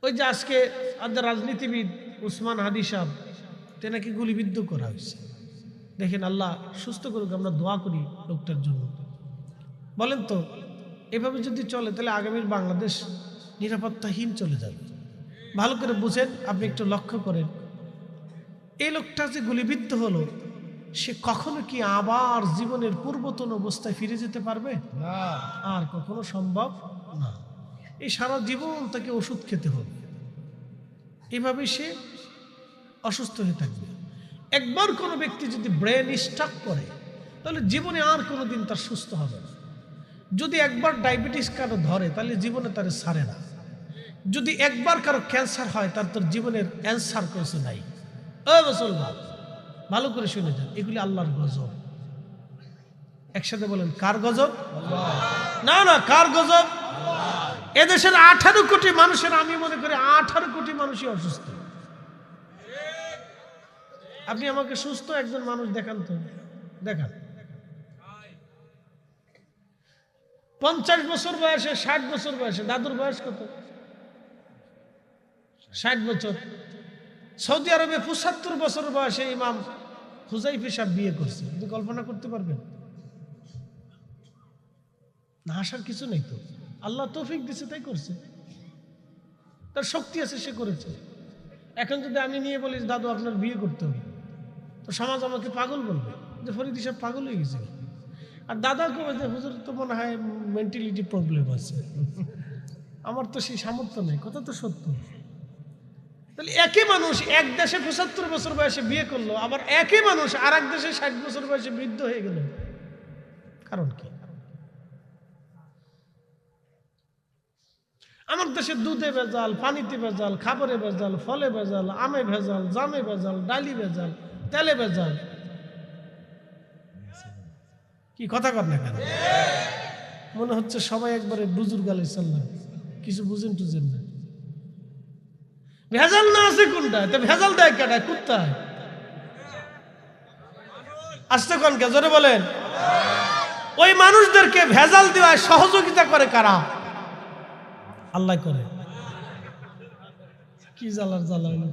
ওই যে আজকে আমাদের রাজনীতিবিদ উসমান হাদি সাহেব তেনাকে গুলিবিদ্ধ করা হয়েছে। দেখেন, আল্লাহ সুস্থ করুক, আমরা দোয়া করি লোকটার জন্য। বলেন তো, এভাবে যদি চলে তাহলে আগামীর বাংলাদেশ নিরাপত্তাহীন চলে যাবে। ভালো করে বুঝেন, আপনি একটু লক্ষ্য করেন, এই লোকটা যে গুলিবিদ্ধ হলো, সে কখনো কি আবার জীবনের পূর্বতন অবস্থায় ফিরে যেতে পারবে? না, আর কখনো সম্ভব না। এই সারা জীবন তাকে ওষুধ খেতে হবে, এভাবে সে অসুস্থ হয়ে থাকবে। একবার কোনো ব্যক্তি যদি ব্রেন স্ট্রোক করে তাহলে জীবনে আর কোনোদিন তার সুস্থ হবে না। যদি একবার ডায়াবেটিস কারো ধরে তাহলে জীবনে তার ছাড়ে না। যদি একবার কারো ক্যান্সার হয় তার তোর জীবনের অ্যান্সার কিছু নাই। ও মুসলমান, ভালো করে শুনে যান, এগুলি আল্লাহর গজব। একসাথে বলেন, কার গজব? না না, কার গজব? এদেশের 18 কোটি মানুষের, আমি মনে করি 18 কোটি মানুষই অসুস্থ। আপনি আমাকে সুস্থ একজন মানুষ দেখান তো, দেখান। 50 বছর বয়সে, 60 বছর বয়সে, দাদুর বয়স কত? 60 বছর। সৌদি আরবে 75 বছর বয়সে ইমাম হুযাইফা সাহেব বিয়ে করছে। আপনি কল্পনা করতে পারবেন? না, আসার কিছু নেই তো, আল্লাহ তৌফিক দিছে তাই করছে, তার শক্তি আছে, সে করেছে। এখন যদি আমি নিয়ে বলি দাদু আপনার বিয়ে করতে হবে, তো সমাজ আমাকে পাগল বলবে যে ফরিদ সাহেব পাগল হয়ে গেছে। আর দাদা কবে যে হুজুর তো মনে হয় মেন্টালিটি প্রবলেম আছে, আমার তো সেই সামর্থ্য নেই। কথা তো সত্য। তাহলে একই মানুষ এক দেশে 75 বছর বয়সে বিয়ে করলো, আবার একই মানুষ আর এক দেশে 60 বছর বয়সে বৃদ্ধ হয়ে গেল। কারণ কি? আমার দেশে দুধে ভেজাল, পানিতে ভেজাল, খাবারে ভেজাল, ফলে ভেজাল, আমে ভেজাল, জামে ভেজাল, ডালি ভেজাল, তেলে ভেজাল। কি কথা কর না কেন? মনে হচ্ছে সবাই একবারে বুজুর্গ আলাইহিস সালাম, কিছু বুঝেন টুঝেন না। ভেজাল না আছে কোনটা? ভেজাল দেয় কেডা? কুত্তায়। আসতে কোন কে? জোরে বলেন। ওই মানুষদেরকে ভেজাল দেওয়ায় সহযোগিতা করে কারা? আল্লাহ করে। কি জ্বালার জ্বালা হইল!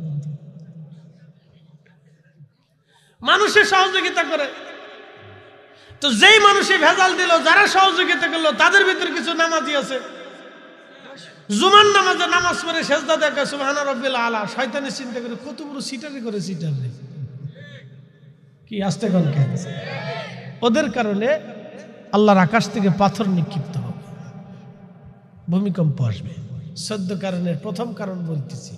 মানুষের সহযোগিতা করে। তো যেই মানুষই ভেজাল দিল, যারা সহযোগিতা করলো, তাদের ভিতরে কিছু নামাজি আছে। জুমার নামাজে নামাজ পড়ে সেজদা দেখে সুবহানা রাব্বিল আলা, শয়তানি চিন্তা করে কত বড় সিটারি করে সিটারি। কি আসতে কোন কে? ওদের কারণে আল্লাহর আকাশ থেকে পাথর নিক্ষিপ্ত হবে, ভূমিকম্প আসবে। 14 কারণের প্রথম কারণ বলতেছি।